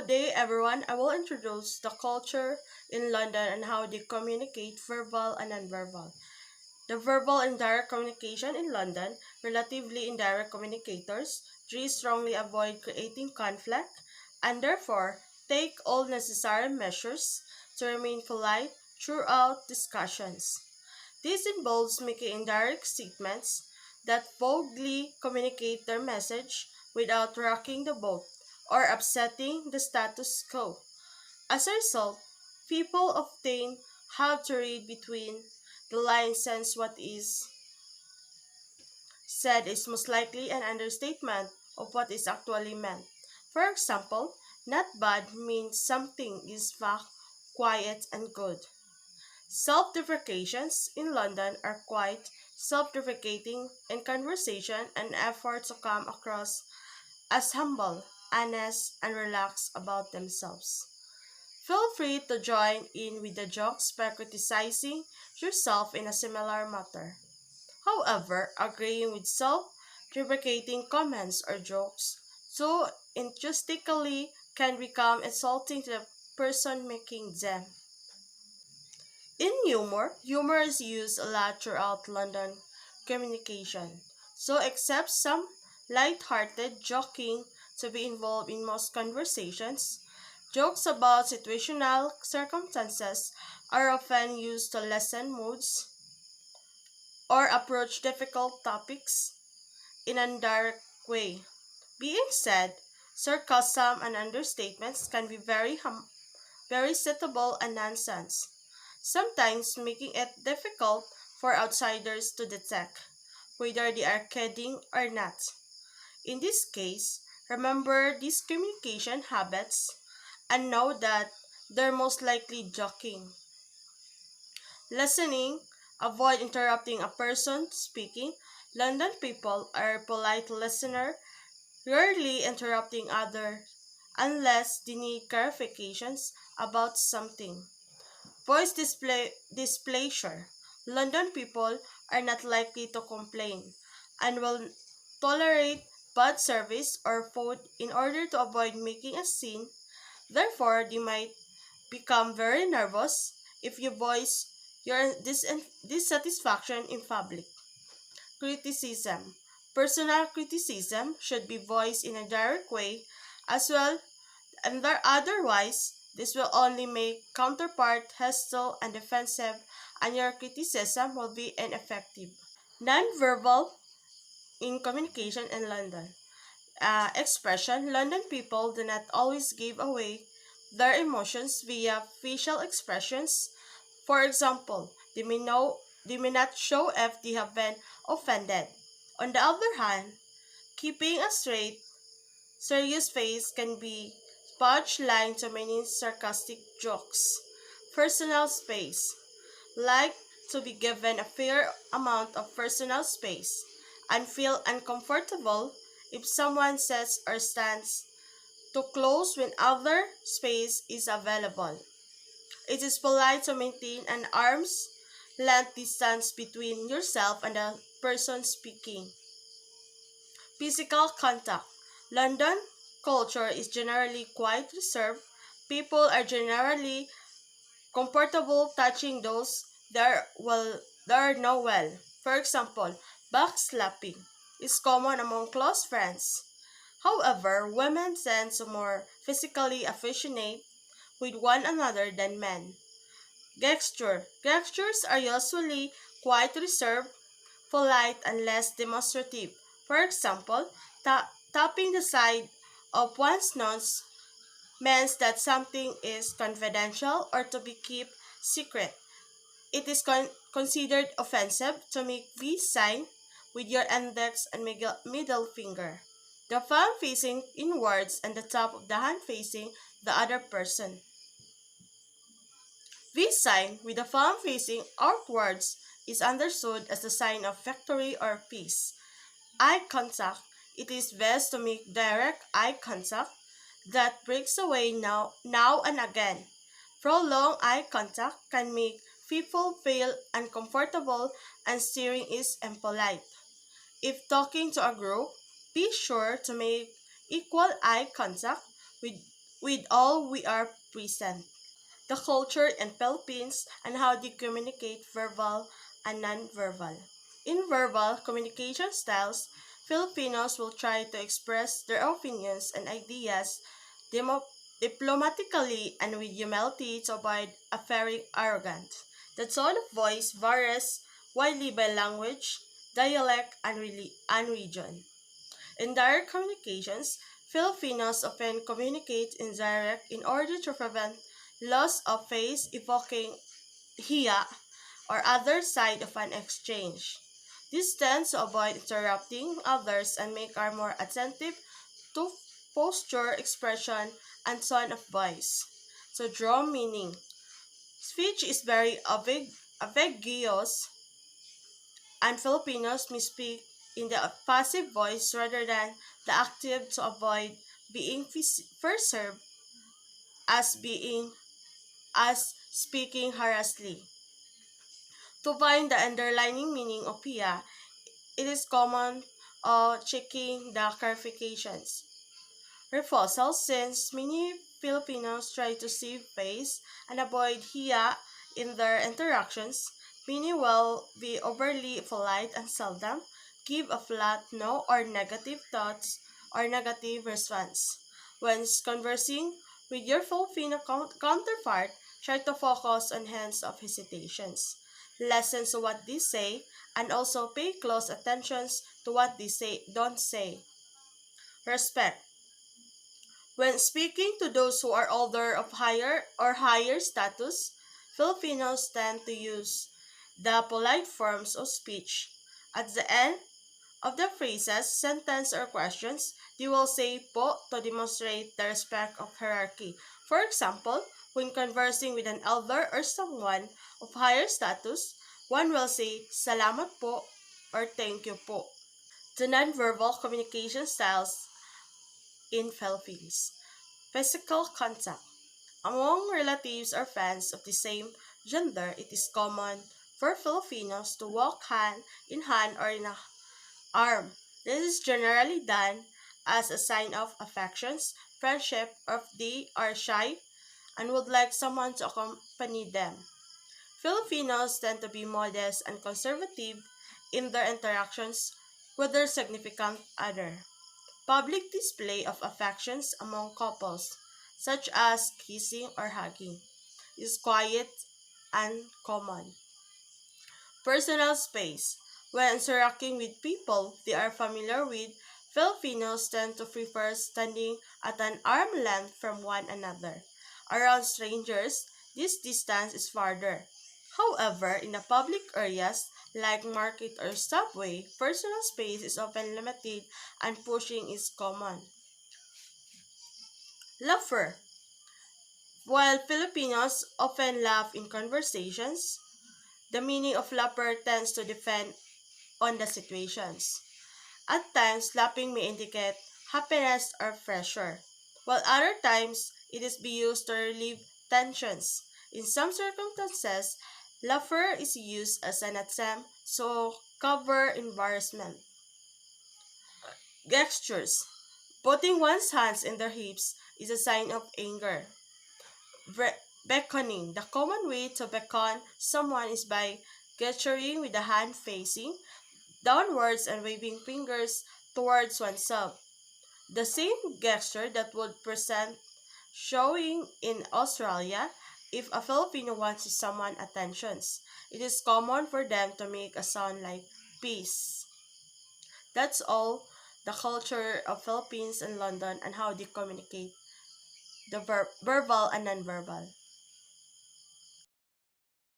Today, everyone, I will introduce the culture in London and how they communicate verbal and nonverbal. The verbal and direct communication in London, relatively indirect communicators, strongly avoid creating conflict and therefore take all necessary measures to remain polite throughout discussions. This involves making indirect statements that vaguely communicate their message without rocking the boat or upsetting the status quo. As a result, people often have to read between the lines since what is said is most likely an understatement of what is actually meant. For example, not bad means something is fact, quiet, and good. Self deprecations in London are quite self deprecating in conversation and effort to come across as humble, honest, and relaxed about themselves. Feel free to join in with the jokes by criticizing yourself in a similar matter. However, agreeing with self deprecating comments or jokes so enthusiastically can become insulting to the person making them. In humor is used a lot throughout London communication. So except some light-hearted joking to be involved in most conversations, jokes about situational circumstances are often used to lessen moods or approach difficult topics in a direct way. Being said, sarcasm and understatements can be very suitable and nonsense, sometimes making it difficult for outsiders to detect whether they are kidding or not. In this case, remember these communication habits and know that they're most likely joking. Listening, avoid interrupting a person speaking. London people are polite listener, rarely interrupting others unless they need clarifications about something. Displeasure. London people are not likely to complain and will tolerate bad service or food in order to avoid making a scene. Therefore, they might become very nervous if you voice your dissatisfaction in public. Criticism. Personal criticism should be voiced in a direct way as well, and otherwise, this will only make counterpart hostile and defensive, and your criticism will be ineffective. Nonverbal in communication in London. Expression. London people do not always give away their emotions via facial expressions. For example, they may not show if they have been offended. On the other hand, keeping a straight, serious face can be punch line to many sarcastic jokes. Personal space. Like to be given a fair amount of personal space and feel uncomfortable if someone sits or stands too close when other space is available. It is polite to maintain an arm's length distance between yourself and the person speaking. Physical contact. London culture is generally quite reserved. People are generally comfortable touching those that know well. For example, backslapping is common among close friends. However, women tend to more physically affectionate with one another than men. Gestures are usually quite reserved, polite, and less demonstrative. For example, tapping the side of one's nose means that something is confidential or to be kept secret. It is considered offensive to make this sign with your index and middle finger. The palm facing inwards and the top of the hand facing the other person. This sign with the palm facing outwards is understood as a sign of victory or peace. Eye contact. It is best to make direct eye contact that breaks away now and again. Prolonged eye contact can make people feel uncomfortable and staring is impolite. If talking to a group, be sure to make equal eye contact with with all we are present. The culture in Philippines and how they communicate verbal and non-verbal. In verbal communication styles, Filipinos will try to express their opinions and ideas demo- diplomatically and with humility to avoid appearing arrogant. The tone of voice varies widely by language, dialect, and region. In direct communications, Filipinos often communicate in direct in order to prevent loss of face, evoking hiya or other side of an exchange. This tends to avoid interrupting others and make our more attentive to posture, expression, and tone of voice. So draw meaning. Speech is very ambiguous, and Filipinos may speak in the passive voice rather than the active to avoid being perceived as speaking harassingly. To find the underlying meaning of Pia, it is common checking the clarifications. Refusal, since many Filipinos try to save face and avoid hiya in their interactions, many will be overly polite and seldom give a flat no or negative thoughts or negative response. When conversing with your Filipino counterpart, try to focus on hints of hesitations. Listen to what they say and also pay close attention to what they don't say. Respect. When speaking to those who are older of higher status, Filipinos tend to use the polite forms of speech. At the end of the phrases, sentence, or questions, they will say po to demonstrate the respect of hierarchy. For example, when conversing with an elder or someone of higher status, one will say salamat po or thank you po. The nonverbal communication styles in Philippines. Physical contact. Among relatives or friends of the same gender, it is common for Filipinos to walk hand in hand or in a arm. This is generally done as a sign of affections, friendship, or if they are shy and would like someone to accompany them. Filipinos tend to be modest and conservative in their interactions with their significant other. Public display of affections among couples, such as kissing or hugging, is quiet and common. Personal space. When interacting with people they are familiar with, Filipinos tend to prefer standing at an arm length from one another. Around strangers, this distance is farther. However, in the public areas like market or subway, personal space is often limited and pushing is common. Laughter. While Filipinos often laugh in conversations, the meaning of laughter tends to depend on the situations. At times, laughing may indicate happiness or pleasure, while other times it is be used to relieve tensions. In some circumstances, laughter is used as an attempt to cover embarrassment. Gestures. Putting one's hands in their hips is a sign of anger. Beckoning. The common way to beckon someone is by gesturing with the hand facing downwards and waving fingers towards oneself. The same gesture that would present showing in Australia if a Filipino wants someone attentions. It is common for them to make a sound like peace. That's all the culture of Philippines and London and how they communicate the verbal and nonverbal.